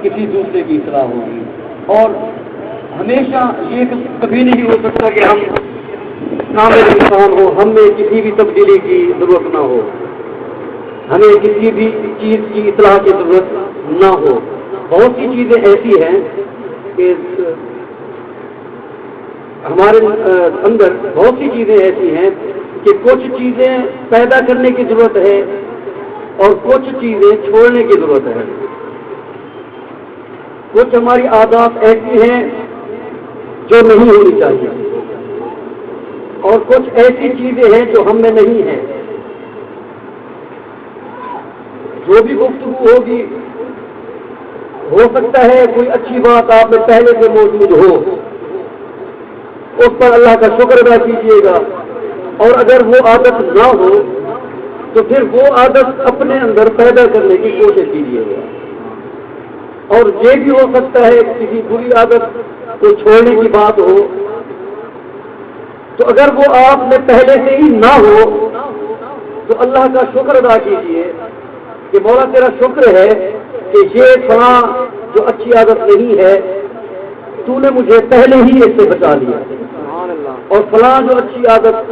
کسی دوسرے کی اصلاح ہوگی. اور ہمیشہ یہ کبھی نہیں ہو سکتا کہ ہم کامل انسان ہو، ہم میں کسی بھی تبدیلی کی ضرورت نہ ہو، ہمیں کسی بھی چیز کی اصلاح کی ضرورت نہ ہو. بہت سی چیزیں ایسی ہیں کہ ہمارے اندر بہت سی چیزیں ایسی ہیں کہ کچھ چیزیں پیدا کرنے کی ضرورت ہے اور کچھ چیزیں چھوڑنے کی ضرورت ہے. کچھ ہماری عادات ایسی ہیں جو نہیں ہونی چاہیے اور کچھ ایسی چیزیں ہیں جو ہم میں نہیں ہیں. جو بھی گفتگو ہوگی ہو سکتا ہے کوئی اچھی بات آپ میں پہلے سے موجود ہو، اس پر اللہ کا شکر ادا کیجیے گا، اور اگر وہ عادت نہ ہو تو پھر وہ عادت اپنے اندر پیدا کرنے کی کوشش کیجیے گا. اور یہ بھی ہو سکتا ہے کسی بری عادت کو چھوڑنے کی بات ہو، تو اگر وہ آپ میں پہلے سے ہی نہ ہو تو اللہ کا شکر ادا کیجیے کہ مولا تیرا شکر ہے کہ یہ فلاں جو اچھی عادت نہیں ہے تو نے مجھے پہلے ہی اس سے بچا لیا، اور فلاں جو اچھی عادت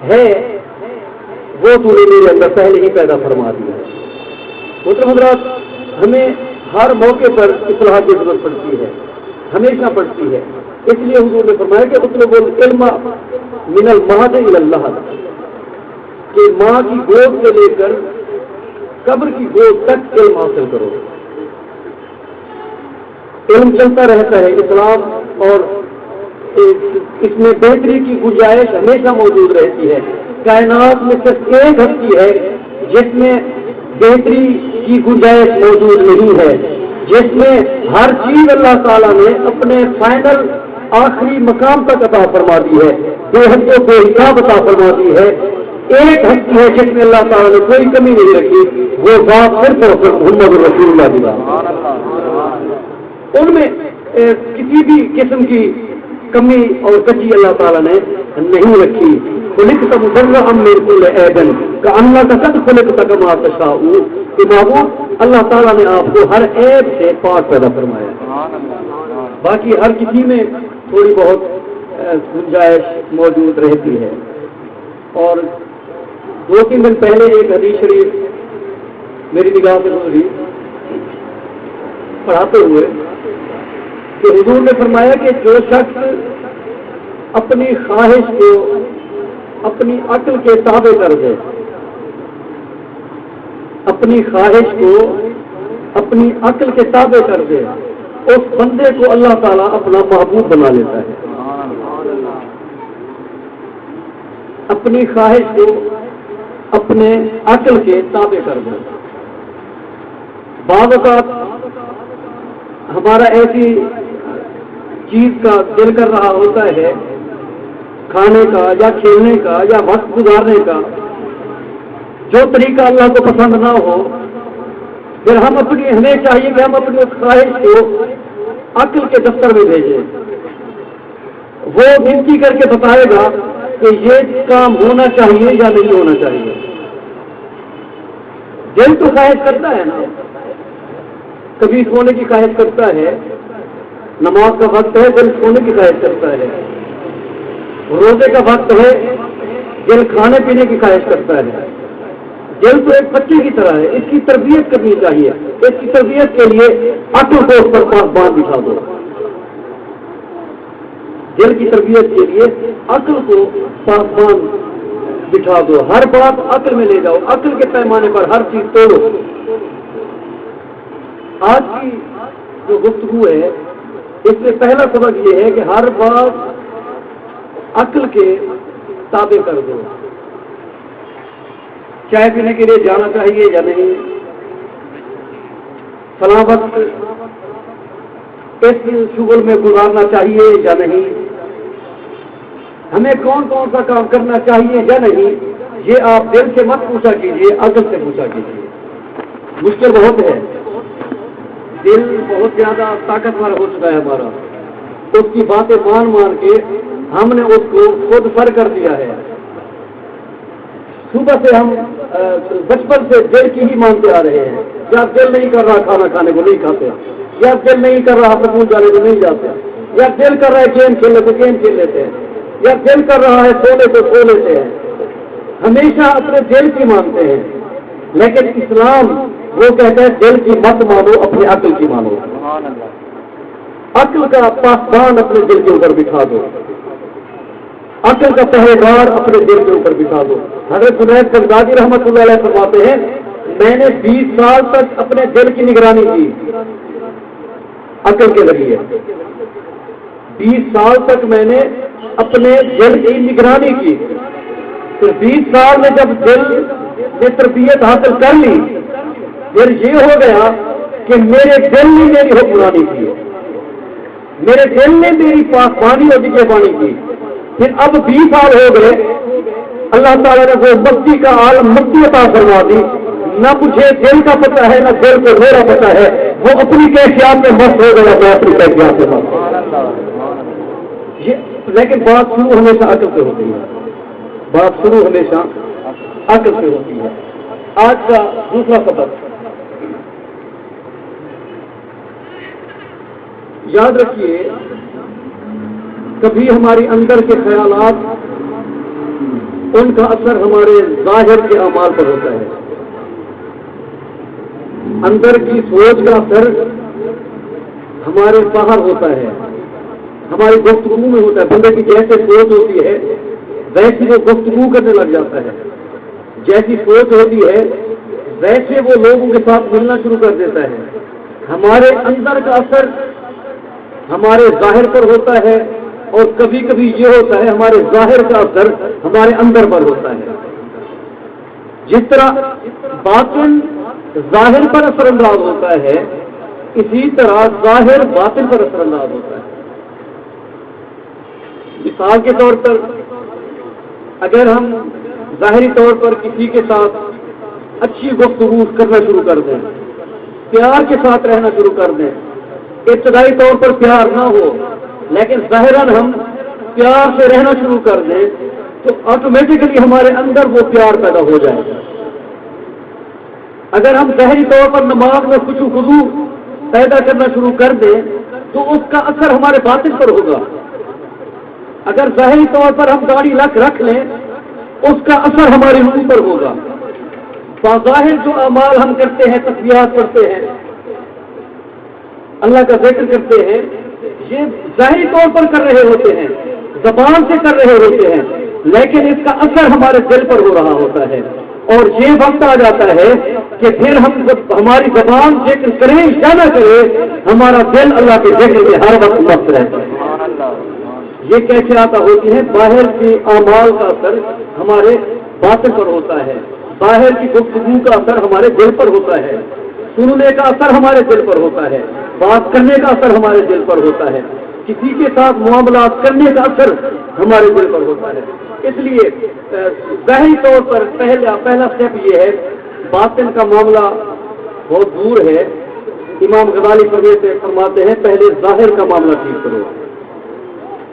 ہے وہ تو نے میرے اندر پہلے ہی پیدا فرما دیا. محترم حضرات، ہمیں ہر موقع پر اصلاح کی ضرورت پڑتی ہے، ہمیشہ پڑتی ہے. اس لیے حضور نے فرمایا کہ اطلب العلم من المہد الی اللحد، کہ ماں کی گود سے لے کر قبر کی گود تک علم حاصل کرو. علم چلتا رہتا ہے. اسلام اور اس میں بہتری کی گنجائش ہمیشہ موجود رہتی ہے. کائنات میں صرف ایک ہستی ہے جس میں بہتری کی گنجائش موجود نہیں ہے، جس میں ہر چیز اللہ تعالیٰ نے اپنے فائنل آخری مقام تک عطا فرما دی ہے، بے حد و بے حساب عطا فرما دی ہے. ایک ہستی ہے جس میں اللہ تعالیٰ نے کوئی کمی نہیں رکھی، وہ بات صرف اور صرف محمد رسول اللہ دی بات. ان میں کسی بھی قسم کی کمی اور کچی اللہ تعالیٰ نے نہیں رکھی. خلقت مبرئا من کل عیب کأنک قد خلقت کما تشاء، کہ محبوب اللہ تعالیٰ نے آپ کو ہر عیب سے پاک پیدا فرمایا. باقی ہر کسی میں تھوڑی بہت گنجائش موجود رہتی ہے. اور 2-3 دن پہلے ایک حدیث شریف میری نگاہ سے گزری پڑھاتے ہوئے کہ حضور نے فرمایا کہ جو شخص اپنی خواہش کو اپنی عقل کے تابع کر دے، اپنی خواہش کو اپنی عقل کے تابع کر دے، اس بندے کو اللہ تعالیٰ اپنا محبوب بنا لیتا ہے. اپنی خواہش کو اپنے عقل کے تابع کر دے. بعض اوقات ہمارا ایسی چیز کا دل کر رہا ہوتا ہے، کھانے کا یا کھیلنے کا یا وقت گزارنے کا، جو طریقہ اللہ کو پسند نہ ہو، پھر ہمیں چاہیے کہ ہم اپنی اس خواہش کو عقل کے دفتر میں بھیجیں. وہ گنتی کر کے بتائے گا کہ یہ کام ہونا چاہیے یا نہیں ہونا چاہیے. دل تو خواہش کرتا ہے نا، کبھی سونے کی خواہش کرتا ہے، نماز کا وقت ہے دل سونے کی خواہش کرتا ہے، روزے کا وقت ہے دل کھانے پینے کی خواہش کرتا ہے. دل تو ایک بچے کی طرح ہے، اس کی تربیت کرنی چاہیے. اس کی تربیت کے لیے عقل کو اس پر پاسبان بٹھا دو. دل کی تربیت کے لیے عقل کو پاسبان بٹھا دو، ہر بات عقل میں لے جاؤ، عقل کے پیمانے پر ہر چیز توڑو. آج کی جو گفتگو ہے اس میں پہلا سبق یہ ہے کہ ہر بات عقل کے تابع کر دو. چائے پینے کے لیے جانا چاہیے یا نہیں، فلاں وقت اس شغل میں گزارنا چاہیے یا نہیں، ہمیں کون کون سا کام کرنا چاہیے یا نہیں، یہ آپ دل سے مت پوچھا کیجیے، عقل سے پوچھا کیجیے. مشکل بہت ہے، دل بہت زیادہ طاقتور ہو چکا ہے ہمارا. اس کی باتیں مان کے ہم نے اس کو خود فر کر دیا ہے. صبح سے ہم بچپن سے دل کی ہی مانتے آ رہے ہیں. جب دل نہیں کر رہا کھانا کھانے کو نہیں کھاتے، یا دل نہیں کر رہا سکول جانے تو نہیں جاتے، یا دل کر رہا ہے گیم کھیلنے تو گیم کھیل لیتے ہیں، یا دل کر رہا ہے سونے تو سو لیتے ہیں، ہمیشہ اپنے دل کی مانتے ہیں۔ لیکن اسلام وہ کہتا ہے دل کی مت مانو، اپنی عقل کی مانو، عقل کا پاسبان اپنے دل کے اوپر بٹھا دو، عقل کا پہریدار اپنے دل کے اوپر بٹھا دو۔ حضرت جنید بغدادی رحمۃ اللہ علیہ فرماتے ہیں میں نے 20 سال تک اپنے دل کی نگرانی کی عقل کے ذریعے، 20 سال تک میں نے اپنے دل کی نگرانی کی، پھر 20 سال میں جب دل نے تربیت حاصل کر لی، پھر یہ ہو گیا کہ میرے دل نے میری حکمرانی کی، میرے دل نے میری پاسبانی اور نگہبانی کی۔ پھر اب 20 سال ہو گئے، اللہ تعالیٰ نے وہ مستی کا عالم مستی عطا فرما دی، نہ مجھے دل کا پتہ ہے نہ دل کو میرا پتہ ہے، وہ اپنی کیفیات میں مست ہو گیا، میں اپنی کیفیات میں مست۔ لیکن بات شروع ہمیشہ عقل سے ہوتی ہے، بات شروع ہمیشہ عقل سے ہوتی ہے۔ آج کا دوسرا سبق، یاد رکھیے کبھی ہماری اندر کے خیالات، ان کا اثر ہمارے ظاہر کے اعمال پر ہوتا ہے، اندر کی سوچ کا اثر ہمارے باہر ہوتا ہے، ہماری گفتگو میں ہوتا ہے۔ بندے کی جیسے سوچ ہوتی ہے ویسی وہ گفتگو کرنے لگ جاتا ہے، جیسی سوچ ہوتی ہے ویسے وہ لوگوں کے ساتھ ملنا شروع کر دیتا ہے۔ ہمارے اندر کا اثر ہمارے ظاہر پر ہوتا ہے، اور کبھی کبھی یہ ہوتا ہے ہمارے ظاہر کا اثر ہمارے اندر پر ہوتا ہے۔ جس طرح باطن ظاہر پر اثر انداز ہوتا ہے، اسی طرح ظاہر باطن پر اثر انداز ہوتا ہے۔ مثال کے طور پر اگر ہم ظاہری طور پر کسی کے ساتھ اچھی گفتگو کرنا شروع کر دیں، پیار کے ساتھ رہنا شروع کر دیں، ابتدائی طور پر پیار نہ ہو لیکن ظاہراً ہم پیار سے رہنا شروع کر دیں، تو آٹومیٹکلی ہمارے اندر وہ پیار پیدا ہو جائے گا۔ اگر ہم ظاہری طور پر نماز میں خشوع و خضوع پیدا کرنا شروع کر دیں تو اس کا اثر ہمارے باطن پر ہوگا۔ اگر ظاہری طور پر ہم داڑھی رکھ لیں اس کا اثر ہماری روح پر ہوگا۔ بظاہر جو اعمال ہم کرتے ہیں، تسبیحات پڑھتے ہیں، اللہ کا ذکر کرتے ہیں، یہ ظاہری طور پر کر رہے ہوتے ہیں، زبان سے کر رہے ہوتے ہیں، لیکن اس کا اثر ہمارے دل پر ہو رہا ہوتا ہے۔ اور یہ وقت آ جاتا ہے کہ پھر ہماری زبان ذکر کریں یا نہ کرے، ہمارا دل اللہ کے ذکر میں ہر وقت مست رہتا ہے۔ یہ کیسے آتا ہوتی ہے؟ باہر کے اعمال کا اثر ہمارے باطن پر ہوتا ہے، باہر کی گفتگو کا اثر ہمارے دل پر ہوتا ہے، سننے کا اثر ہمارے دل پر ہوتا ہے، بات کرنے کا اثر ہمارے دل پر ہوتا ہے، کسی کے ساتھ معاملات کرنے کا اثر ہمارے دل پر ہوتا ہے۔ اس لیے ظاہری طور پر پہلا سٹیپ یہ ہے، باطن کا معاملہ بہت دور ہے۔ امام غزالی فرماتے ہیں پہلے ظاہر کا معاملہ ٹھیک کرو،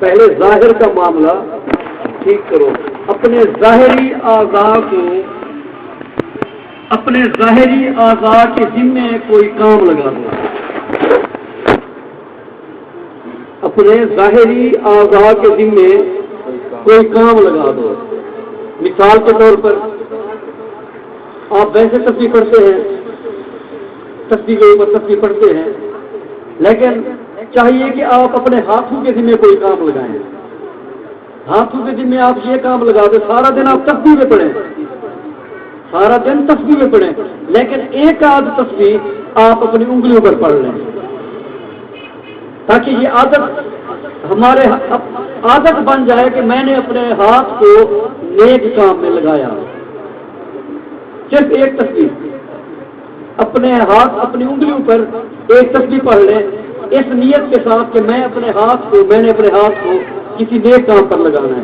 پہلے ظاہر کا معاملہ ٹھیک کرو، اپنے ظاہری اعضاء کے ذمے کوئی کام لگا دو، اپنے ظاہری اعضاء کے ذمے کوئی کام لگا دو۔ مثال کے طور پر آپ ویسے تسبیح پڑھتے ہیں، تسبیح کے اوپر تسبیح پڑھتے ہیں، لیکن چاہیے کہ آپ اپنے ہاتھوں کے ذمے کوئی کام لگائیں۔ ہاتھوں کے ذمے آپ یہ کام لگا دیں، سارا دن آپ تسبیح میں پڑھیں، سارا دن تسبیح میں پڑھیں، لیکن ایک آدھ تسبیح آپ اپنی انگلیوں پر پڑھ لیں، تاکہ یہ ہمارے عادت بن جائے کہ میں نے اپنے ہاتھ کو نیک کام میں لگایا۔ صرف ایک تسبیح، اپنے ہاتھ اپنی انگلیوں پر ایک تسبیح پڑھ لیں، اس نیت کے ساتھ کہ میں نے اپنے ہاتھ کو کسی نیک کام پر لگانا ہے۔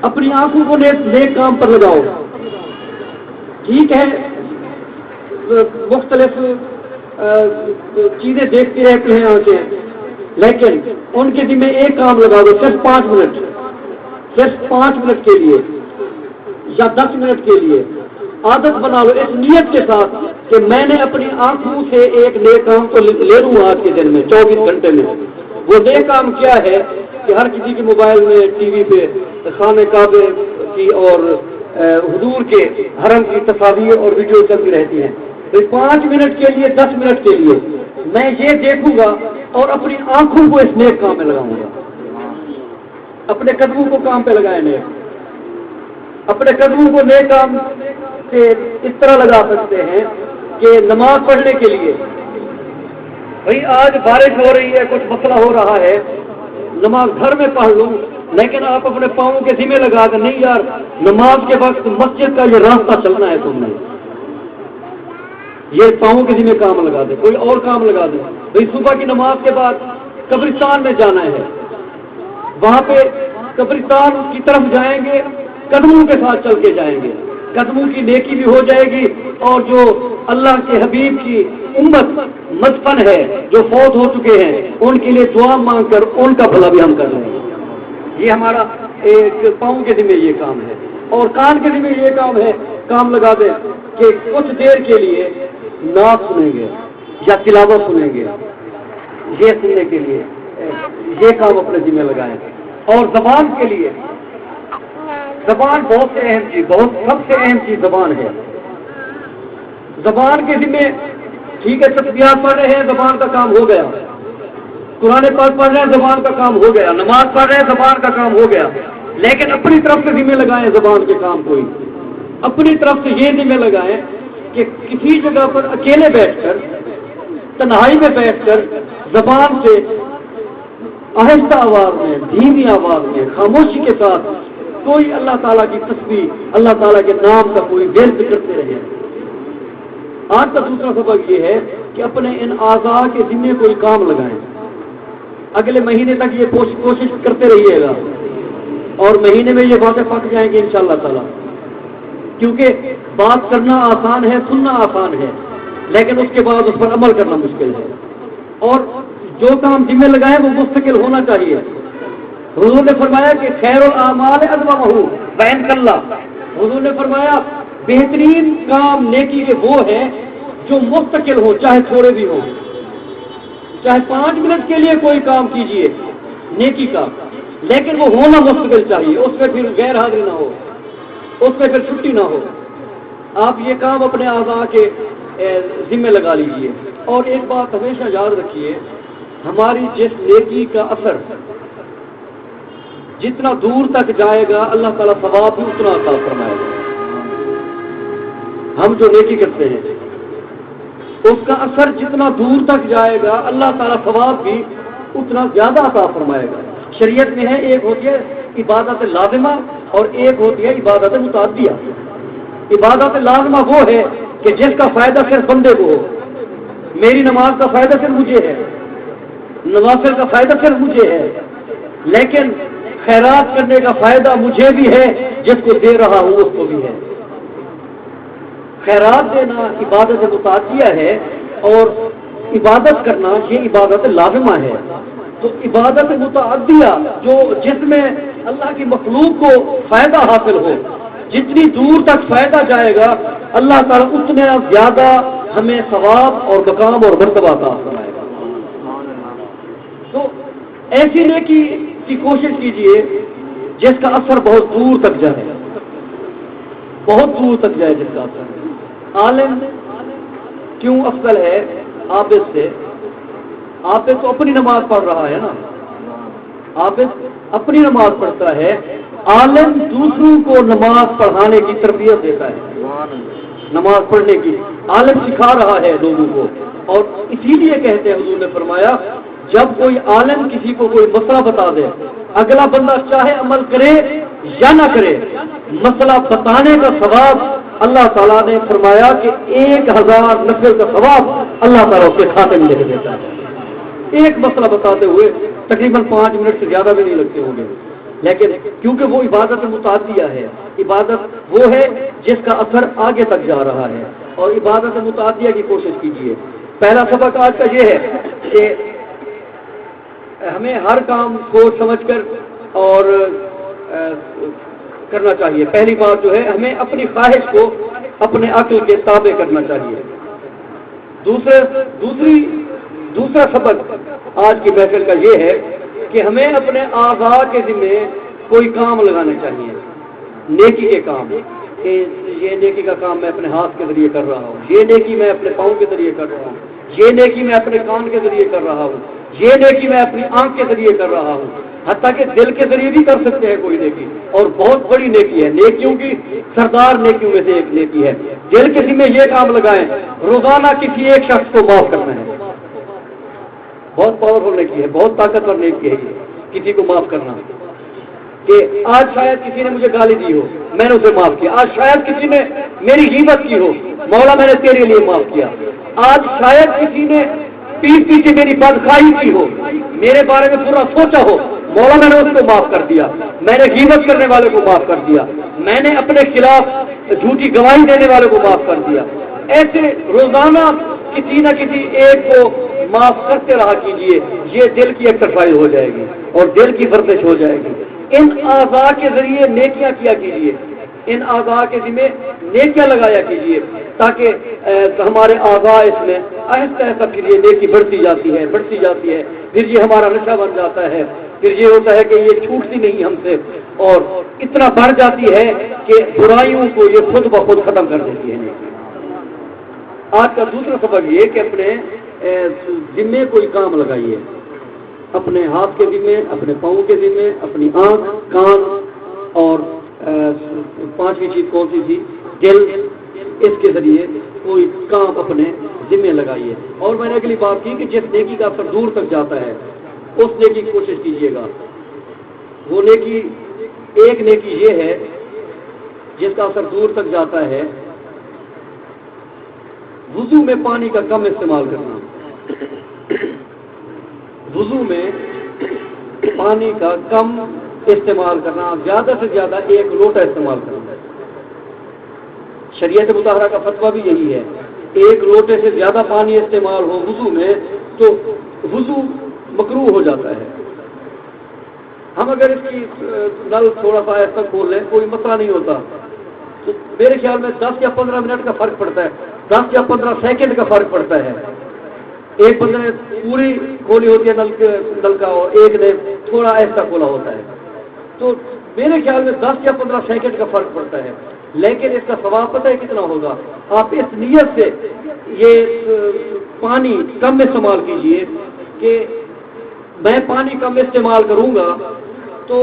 اپنی آنکھوں کو نیک کام پر لگاؤ۔ ٹھیک ہے مختلف چیزیں دیکھتی رہتی ہیں آنکھیں، لیکن ان کے ذمہ ایک کام لگا دو، صرف 5 منٹ، صرف 5 منٹ کے لیے یا 10 منٹ کے لیے عادت بنا لو اس نیت کے ساتھ کہ میں نے اپنی آنکھوں سے ایک نیک کام تو لے لوں آج کے دن میں 24 گھنٹے میں. وہ نیک کام کیا ہے کہ ہر کسی کے موبائل میں ٹی وی پہ خانہ کعبے کی اور حضور کے حرم کی تصاویر اور ویڈیو چلتی رہتی ہیں. تو 5 منٹ کے لیے 10 منٹ کے لیے میں یہ دیکھوں گا اور اپنی آنکھوں کو اس نیک کام میں لگاؤں گا. اپنے قدموں کو کام پہ لگائیں نیک, اپنے قدموں کو نیک کام سے اس طرح لگا سکتے ہیں کہ نماز پڑھنے کے لیے بھائی آج بارش ہو رہی ہے, کچھ مسئلہ ہو رہا ہے, نماز گھر میں پڑھ لوں, لیکن آپ اپنے پاؤں کے ذمہ لگا دیں نہیں یار نماز کے وقت مسجد کا یہ راستہ چلنا ہے, تم نے یہ پاؤں کے ذمہ کام لگا دیں, کوئی اور کام لگا دیں. بھائی صبح کی نماز کے بعد قبرستان میں جانا ہے, وہاں پہ قبرستان کی طرف جائیں گے, قدموں کے ساتھ چل کے جائیں گے, قدموں کی نیکی بھی ہو جائے گی اور جو اللہ کے حبیب کی امت مدفن ہے جو فوت ہو چکے ہیں ان کے لیے دعا مانگ کر ان کا بھلا بھی ہم کر رہے ہیں. یہ ہمارا ایک پاؤں کے ذمہ یہ کام ہے. اور کان کے ذمہ یہ کام ہے, کام لگا دیں کہ کچھ دیر کے لیے نعت سنیں گے یا تلاوت سنیں گے, یہ سننے کے لیے یہ کام اپنے ذمہ لگائیں. اور زبان کے لیے, زبان بہت سے اہم چیز, سب سے اہم چیز زبان ہے. زبان کے ذمہ ٹھیک ہے تسبیحات پڑھ رہے ہیں زبان کا کام ہو گیا, قرآن پاک پڑھ رہے ہیں زبان کا کام ہو گیا, نماز پڑھ رہے ہیں زبان کا کام ہو گیا, لیکن اپنی طرف سے ذمہ لگائیں زبان کے کام کوئی, اپنی طرف سے یہ ذمہ لگائیں کہ کسی جگہ پر اکیلے بیٹھ کر تنہائی میں بیٹھ کر زبان سے آہستہ آواز میں, دھیمی آواز میں, خاموشی کے ساتھ کوئی اللہ تعالیٰ کی تسبیح, اللہ تعالیٰ کے نام کا کوئی ورد کرتے رہے. آج کا دوسرا سبق یہ ہے کہ اپنے ان اعضاء کے ذمہ کوئی کام لگائیں. اگلے مہینے تک یہ کوشش کرتے رہیے گا اور مہینے میں یہ باتیں پک جائیں گی انشاءاللہ تعالیٰ, کیونکہ بات کرنا آسان ہے, سننا آسان ہے, لیکن اس کے بعد اس پر عمل کرنا مشکل ہے. اور جو کام ذمہ لگائے وہ مستقل ہونا چاہیے. حضور نے فرمایا کہ خیر الاعمال ادومہ بین کلّہ, حضور نے فرمایا بہترین کام نیکی کے وہ ہے جو مستقل ہو, چاہے تھوڑے بھی ہو, چاہے 5 منٹ کے لیے کوئی کام کیجئے نیکی کا, لیکن وہ ہونا مستقل چاہیے, اس میں پھر غیر حاضری نہ ہو, اس میں پھر چھٹی نہ ہو. آپ یہ کام اپنے اعضاء کے ذمہ لگا لیجئے. اور ایک بات ہمیشہ یاد رکھیے, ہماری جس نیکی کا اثر جتنا دور تک جائے گا اللہ تعالیٰ ثواب بھی اتنا عطا فرمائے گا. ہم جو نیکی کرتے ہیں اس کا اثر جتنا دور تک جائے گا اللہ تعالیٰ ثواب بھی اتنا زیادہ عطا فرمائے گا. شریعت میں ہے ایک ہوتی ہے عبادت لازمہ اور ایک ہوتی ہے عبادت متعدیہ. عبادت لازمہ وہ ہے کہ جس کا فائدہ صرف بندے کو ہو. میری نماز کا فائدہ صرف مجھے ہے, نوافل کا فائدہ صرف مجھے ہے, لیکن خیرات کرنے کا فائدہ مجھے بھی ہے, جس کو دے رہا ہوں اس کو بھی ہے. خیرات دینا عبادت متعدیہ ہے اور عبادت کرنا یہ عبادت لازمہ ہے. تو عبادت متعدیہ جس میں اللہ کی مخلوق کو فائدہ حاصل ہو, جتنی دور تک فائدہ جائے گا اللہ تعالیٰ اتنا زیادہ ہمیں ثواب اور مقام اور مرتبہ عطا فرمائے گا. تو ایسی نیکی کی کوشش کیجیے جس کا اثر بہت دور تک جائے, بہت دور تک جائے جس کا اثر. عالم کیوں افضل ہے عابد سے؟ عابد تو اپنی نماز پڑھ رہا ہے نا, عابد اپنی نماز پڑھتا ہے, عالم دوسروں کو نماز پڑھانے کی تربیت دیتا ہے. نماز پڑھنے کی عالم سکھا رہا ہے لوگوں کو, اور اسی لیے کہتے ہیں حضور نے فرمایا جب کوئی عالم کسی کو کوئی مسئلہ بتا دے, اگلا بندہ چاہے عمل کرے یا نہ کرے, مسئلہ بتانے کا ثواب اللہ تعالیٰ نے فرمایا کہ 1000 نفل کا ثواب اللہ تعالیٰ اس کے کھاتے میں لکھ دیتا ہے. ایک مسئلہ بتاتے ہوئے تقریباً 5 منٹ سے زیادہ بھی نہیں لگتے ہوں گے, لیکن کیونکہ وہ عبادت متعدیہ ہے. عبادت وہ ہے جس کا اثر آگے تک جا رہا ہے, اور عبادت متعدیہ کی کوشش کیجیے. پہلا سبق آج کا یہ ہے کہ ہمیں ہر کام سوچ سمجھ کر اور کرنا چاہیے. پہلی بات جو ہے ہمیں اپنی خواہش کو اپنے عقل کے تابع کرنا چاہیے۔ دوسرا سبق آج کی محفل کا یہ ہے کہ ہمیں اپنے اعضاء کے ذمے کوئی کام لگانے چاہیے، نیکی کے کام، کہ یہ نیکی کا کام میں اپنے ہاتھ کے ذریعے کر رہا ہوں، یہ نیکی میں اپنے پاؤں کے ذریعے کر رہا ہوں، یہ نیکی میں اپنے کان کے ذریعے کر رہا ہوں، یہ نیکی میں اپنی آنکھ کے ذریعے کر رہا ہوں، حتیٰ کہ دل کے ذریعے بھی کر سکتے ہیں کوئی نیکی، اور بہت بڑی نیکی ہے، نیکیوں کی سردار نیکیوں میں سے ایک نیکی ہے۔ دل کے ذمہ یہ کام لگائیں، روزانہ کسی ایک شخص کو معاف کرنا ہے، بہت پاورفل نیکی ہے، بہت طاقتور نیکی ہے یہ، کسی کو معاف کرنا، کہ آج شاید کسی نے مجھے گالی دی ہو، میں نے اسے معاف کیا، آج شاید کسی نے میری غیبت کی ہو، مولا میں نے تیرے لیے معاف کیا، آج شاید کسی نے پیٹ پیچھے میری بدخواہی کی ہو، میرے بارے میں برا سوچا ہو، مولا میں نے اس کو معاف کر دیا، میں نے غیبت کرنے والے کو معاف کر دیا، میں نے اپنے خلاف جھوٹی گواہی دینے والے کو معاف کر دیا۔ ایسے روزانہ کسی نہ کسی ایک کو معاف کرتے رہا کیجیے، یہ دل کی ایکسرسائز ہو جائے گی اور دل کی ورزش ہو جائے گی۔ ان اعضاء کے ذریعے نیکیاں کیا کیجیے، ان اعضاء کے ذمہ نیکیاں لگایا کیجیے، تاکہ ہمارے اعضاء اس میں آہستہ آہستہ پھر یہ نیکی بڑھتی جاتی ہے، پھر یہ ہمارا نشہ بن جاتا ہے، پھر یہ ہوتا ہے کہ یہ چھوٹتی نہیں ہم سے، اور اتنا بڑھ جاتی ہے کہ برائیوں کو یہ خود بخود ختم کر دیتی ہے نیکی۔ آج کا دوسرا سبق یہ کہ اپنے ذمے کوئی کام لگائیے، اپنے ہاتھ کے ذمے، اپنے پاؤں کے ذمے، اپنی آنکھ، کان، اور پانچویں چیز کون سی تھی؟ دل، اس کے ذریعے کوئی کام اپنے ذمے لگائیے۔ اور میں نے اگلی بات کی کہ جس نیکی کا اثر دور تک جاتا ہے اس نیکی کی کوشش کیجیے گا۔ وہ نیکی، ایک نیکی یہ ہے جس کا اثر دور تک جاتا ہے، وضو میں پانی کا کم استعمال کرنا، وضو میں پانی کا کم استعمال کرنا، زیادہ سے زیادہ 1 لوٹا استعمال کرنا۔ شریعت مطہرہ کا فتویٰ بھی یہی ہے، 1 لوٹے سے زیادہ پانی استعمال ہو وضو میں تو وضو مکروہ ہو جاتا ہے۔ ہم اگر اس کی نل تھوڑا سا ایسا کھول لیں کوئی مسئلہ نہیں ہوتا، تو میرے خیال میں 10 یا 15 منٹ کا فرق پڑتا ہے، 10 یا 15 سیکنڈ کا فرق پڑتا ہے۔ ایک بندے نے پوری کھولی ہوتی ہے نل کا اور ایک نے تھوڑا ایسا کھولا ہوتا ہے، تو میرے خیال میں 10 یا 15 سیکنڈ کا فرق پڑتا ہے، لیکن اس کا ثواب پتہ ہے کتنا ہوگا؟ آپ اس نیت سے یہ پانی کم استعمال کیجئے کہ میں پانی کم استعمال کروں گا تو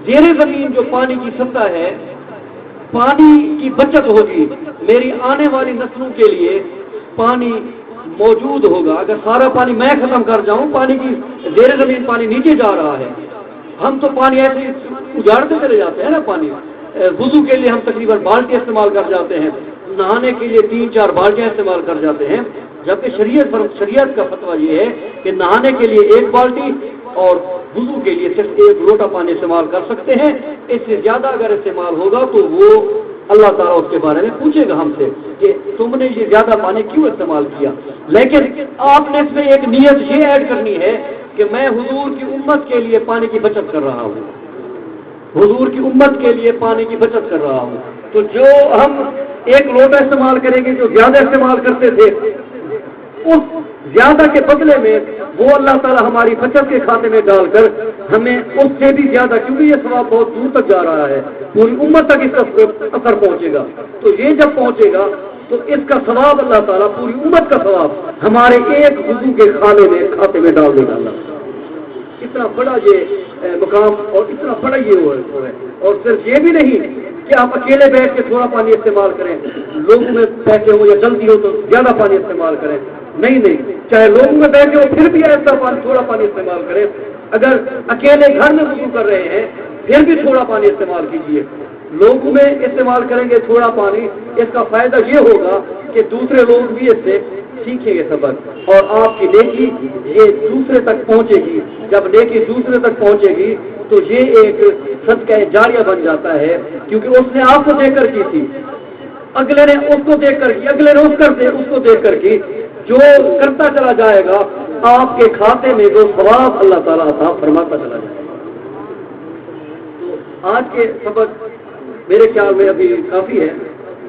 زیر زمین جو پانی کی سطح ہے پانی کی بچت ہوگی، میری آنے والی نسلوں کے لیے پانی موجود ہوگا۔ اگر سارا پانی میں ختم کر جاؤں، پانی کی زیر زمین پانی نیچے جا رہا ہے، ہم تو پانی ایسے اجاڑتے چلے جاتے ہیں نا۔ پانی وضو کے لیے ہم تقریباً بالٹی استعمال کر جاتے ہیں، نہانے کے لیے 3-4 بالٹیاں استعمال کر جاتے ہیں، جبکہ شریعت کا فتویٰ یہ ہے کہ نہانے کے لیے 1 بالٹی اور وضو کے لیے صرف 1 لوٹا پانی استعمال کر سکتے ہیں۔ اس سے زیادہ اگر استعمال ہوگا تو وہ اللہ تعالیٰ اس کے بارے میں پوچھے گا ہم سے کہ تم نے یہ زیادہ پانی کیوں استعمال کیا۔ لیکن آپ نے اس میں ایک نیت یہ ایڈ کرنی ہے کہ میں حضور کی امت کے لیے پانی کی بچت کر رہا ہوں، حضور کی امت کے لیے پانی کی بچت کر رہا ہوں۔ تو جو ہم 1 لوٹا استعمال کریں گے، جو زیادہ استعمال کرتے تھے، اس زیادہ کے بدلے میں وہ اللہ تعالیٰ ہماری بچت کے کھاتے میں ڈال کر ہمیں اس سے بھی زیادہ، کیونکہ یہ ثواب بہت دور تک جا رہا ہے، پوری امت تک اس کا اثر پہنچے گا، تو یہ جب پہنچے گا تو اس کا ثواب اللہ تعالیٰ، پوری امت کا ثواب ہمارے ایک وضو کے کھاتے میں ڈال دے گا اللہ۔ اتنا بڑا یہ مقام اور اتنا بڑا یہ ہے۔ اور صرف یہ بھی نہیں کہ آپ اکیلے بیٹھ کے تھوڑا پانی استعمال کریں، لوگوں میں بیٹھے ہو یا جلدی ہو تو زیادہ پانی استعمال کریں، نہیں، چاہے لوگوں میں بیٹھے ہو پھر بھی ایسا تھوڑا پانی استعمال کریں۔ اگر اکیلے گھر میں وضو کر رہے ہیں پھر بھی تھوڑا پانی استعمال کیجیے۔ لوگوں میں استعمال کریں گے تھوڑا پانی، اس کا فائدہ یہ ہوگا کہ دوسرے لوگ بھی اس سے سیکھیں گے سبق، اور آپ کی نیکی یہ دوسرے تک پہنچے گی۔ جب نیکی دوسرے تک پہنچے گی تو یہ ایک صدقہ جاریہ بن جاتا ہے، کیونکہ اس نے آپ کو دیکھ کر کی تھی، اگلے نے اس کو دیکھ کر کی، اگلے نے اس کو دیکھ کر کی، جو کرتا چلا جائے گا آپ کے کھاتے میں جو ثواب اللہ تعالیٰ عطا فرماتا چلا جائے گا۔ تو آج کے سبق میرے خیال میں ابھی کافی ہے،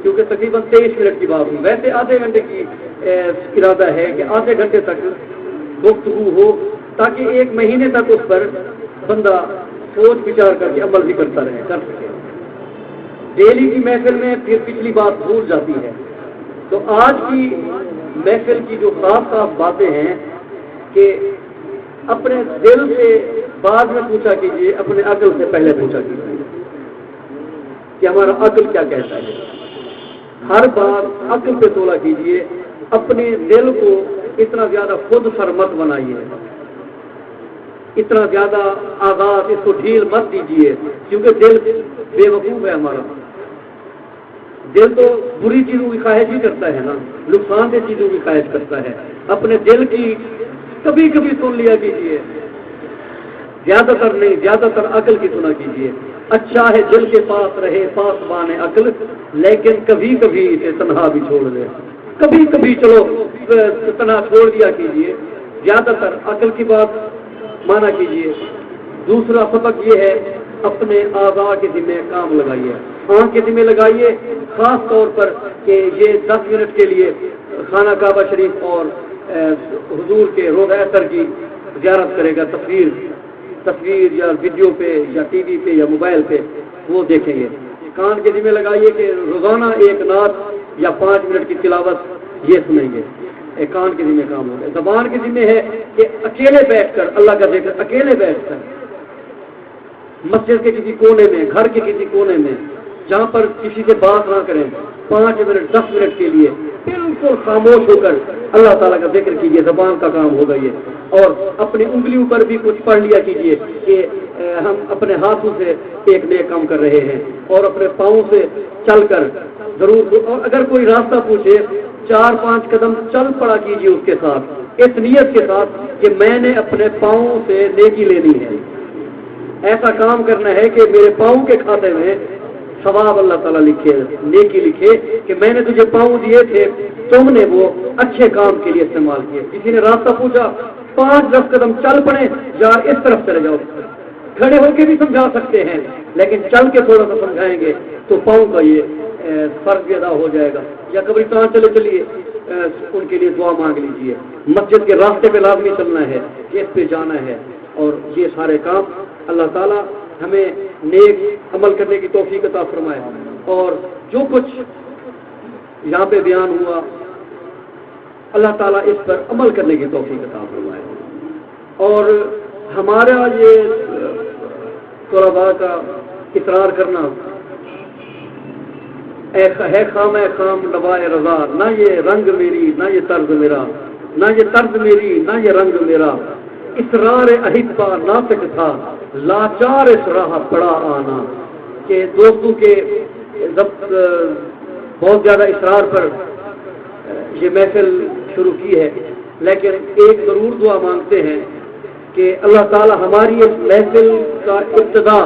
کیونکہ تقریباً 23 منٹ کی بات ہوئی. ویسے آدھے گھنٹے کی ارادہ ہے کہ آدھے گھنٹے تک گفتگو ہو تاکہ 1 مہینے تک اس پر بندہ سوچ وچار کر کے عمل بھی کرتا رہے کر سکے. ڈیلی کی محفل میں پھر پچھلی بات بھول جاتی ہے. تو آج کی محفل کی جو خاص خاص باتیں ہیں کہ اپنے دل سے بعد میں پوچھا کیجیے, اپنے عقل سے پہلے پوچھا کیجیے کہ ہمارا عقل کیا کہتا ہے. ہر بات عقل پہ تولا کیجیے. اپنے دل کو اتنا زیادہ خود سر مت بنائیے, اتنا زیادہ آغاز اس کو ڈھیل مت دیجیے, کیونکہ دل بے وقوف ہے. ہمارا دل تو بری چیزوں کی خواہش ہی کرتا ہے نا, نقصان دہ چیزوں کی خواہش کرتا ہے. اپنے دل کی کبھی کبھی سن لیا کیجیے, زیادہ تر نہیں, زیادہ تر عقل کی سنا کیجیے. اچھا ہے دل کے پاس رہے پاسبان عقل, لیکن کبھی کبھی اسے تنہا بھی چھوڑ دے. کبھی کبھی چلو تنہا چھوڑ دیا کیجیے, زیادہ تر عقل کی بات مانا کیجیے. دوسرا سبق یہ ہے اپنے اعضاء کے ذمہ کام لگائیے, آنکھ کے ذمہ لگائیے, خاص طور پر کہ یہ 10 منٹ کے لیے خانہ کعبہ شریف اور حضور کے روضہ اثر کی زیارت کرے گا. تصویر یا ویڈیو پہ یا ٹی وی پہ یا موبائل پہ وہ دیکھیں گے. کان کے ذمہ لگائیے کہ روزانہ 1 نعت یا 5 منٹ کی تلاوت یہ سنیں گے. کان کے ذمہ کام ہوگا. زبان کے ذمہ ہے کہ اکیلے بیٹھ کر اللہ کا ذکر, اکیلے بیٹھ کر مسجد کے کسی کونے میں, گھر کے کسی کونے میں, جہاں پر کسی سے بات نہ کریں, 5 منٹ 10 منٹ کے لیے بالکل خاموش ہو کر اللہ تعالیٰ کا ذکر کیجیے. زبان کا کام ہوگا یہ. اور اپنی انگلیوں پر بھی کچھ پڑھ لیا کیجیے کہ ہم اپنے ہاتھوں سے ایک نیک کام کر رہے ہیں, اور اپنے پاؤں سے چل کر ضرور, اور اگر کوئی راستہ پوچھے 4-5 قدم چل پڑا کیجیے اس کے ساتھ, اس نیت کے ساتھ کہ میں نے اپنے پاؤں سے نیکی لینی ہے. ایسا کام کرنا ہے کہ میرے پاؤں کے کھاتے میں ثواب اللہ تعالیٰ لکھے, نیکی لکھے کہ میں نے تجھے پاؤں دیے تھے, تم نے وہ اچھے کام کے لیے استعمال کیے. کسی نے راستہ پوچھا 5-10 قدم چل پڑے, یار اس طرف چلے جاؤ. کھڑے ہو کے بھی سمجھا سکتے ہیں, لیکن چل کے تھوڑا سا سمجھائیں گے تو پاؤں کا یہ فرض بھی ادا ہو جائے گا. یا قبرستان چلے چلیے, ان کے لیے دعا مانگ لیجیے. مسجد کے راستے پہ لازمی چلنا ہے, اس پہ جانا ہے. اور یہ سارے کام اللہ تعالیٰ ہمیں نیک عمل کرنے کی توفیق عطا فرمائے. اور جو کچھ یہاں پہ بیان ہوا اللہ تعالیٰ اس پر عمل کرنے کی توفیق عطا فرمائے. اور ہمارا یہ طلباء کا اصرار کرنا ہے خام نوائے رضا, نہ یہ رنگ میری نہ یہ طرز میرا, نہ یہ طرز میری نہ یہ رنگ میرا, اصرار احبا ناطق تھا لاچار سراہ پڑا آنا. کہ دوستوں کے بہت زیادہ اصرار پر یہ محفل شروع کی ہے, لیکن ایک ضرور دعا مانگتے ہیں کہ اللہ تعالی ہماری اس محفل کا ابتدا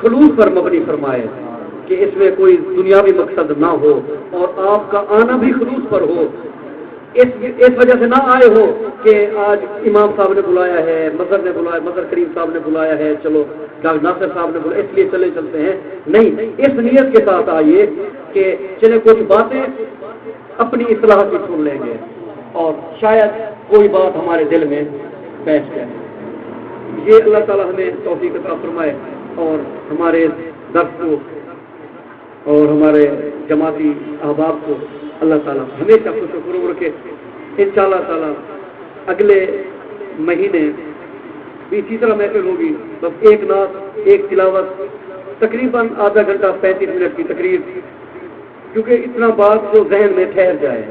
خلوص پر مبنی فرمائے, کہ اس میں کوئی دنیاوی مقصد نہ ہو, اور آپ کا آنا بھی خلوص پر ہو. اس وجہ سے نہ آئے ہو کہ آج امام صاحب نے بلایا ہے, مظہر کریم صاحب نے بلایا ہے, چلو ڈاکٹر ناصر صاحب نے بلایا اس لیے چلتے ہیں. نہیں, اس نیت کے ساتھ آئیے کہ چلے کچھ باتیں اپنی اصلاح کی سن لیں گے, اور شاید کوئی بات ہمارے دل میں بیٹھ جائے. یہ اللہ تعالیٰ ہمیں توفیق عطا فرمائے, اور ہمارے درس کو اور ہمارے جماعتی احباب کو اللہ تعالیٰ ہمیشہ خوش و خرم رکھے. انشاءاللہ تعالیٰ اگلے مہینے بھی اسی طرح محفل ہوگی, بس 1 نعت 1 تلاوت, تقریباً آدھا گھنٹہ 35 منٹ کی تقریر, کیونکہ اتنا بات جو ذہن میں ٹھہر جائے,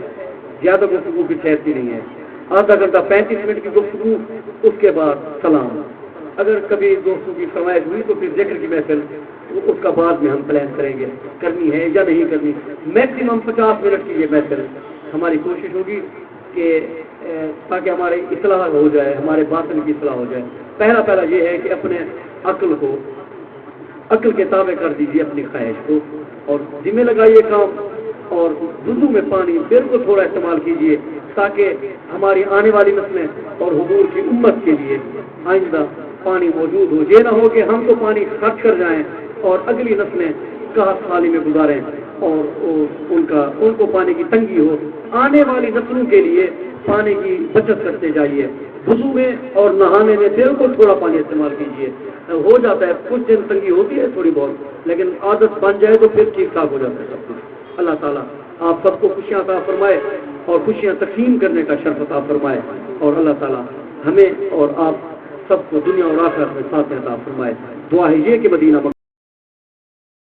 زیادہ گفتگو بھی ٹھہرتی نہیں ہے. آدھا گھنٹہ 35 منٹ کی گفتگو, اس کے بعد سلام. اگر کبھی دوستوں کی فرمائش ہوئی تو پھر ذکر کی محفل اس کا بعد میں ہم پلان کریں گے کرنی ہے یا نہیں کرنی. میکسیمم 50 منٹ کی یہ محفل ہماری کوشش ہوگی کہ تاکہ ہماری اصلاح ہو جائے, ہمارے باطن کی اصلاح ہو جائے. پہلا یہ ہے کہ اپنے عقل کے تابع کر دیجیے اپنی خواہش کو, اور ذمہ لگائیے کام, اور وضو میں پانی بالکل تھوڑا استعمال کیجیے تاکہ ہماری آنے والی نسلیں اور حضور کی امت کے لیے آئندہ پانی موجود ہو. یہ نہ ہو کہ ہم تو پانی خرچ کر جائیں اور اگلی نسلیں قحط خالی میں گزاریں, اور ان کو پانی کی تنگی ہو. آنے والی نسلوں کے لیے پانی کی بچت کرتے جائیے. وضو میں اور نہانے میں بالکل تھوڑا پانی استعمال کیجیے. ہو جاتا ہے کچھ دن تنگی ہوتی ہے تھوڑی بہت، لیکن عادت بن جائے تو پھر ٹھیک ٹھاک ہو جاتا ہے سب کچھ. اللہ تعالیٰ آپ سب کو خوشیاں عطا فرمائے اور خوشیاں تقسیم کرنے کا شرف عطا فرمائے، اور اللہ تعالیٰ ہمیں اور آپ سب کو دنیا اور آخرت میں ساتھ عطا فرمائے. دعا ہے یہ کہ مدینہ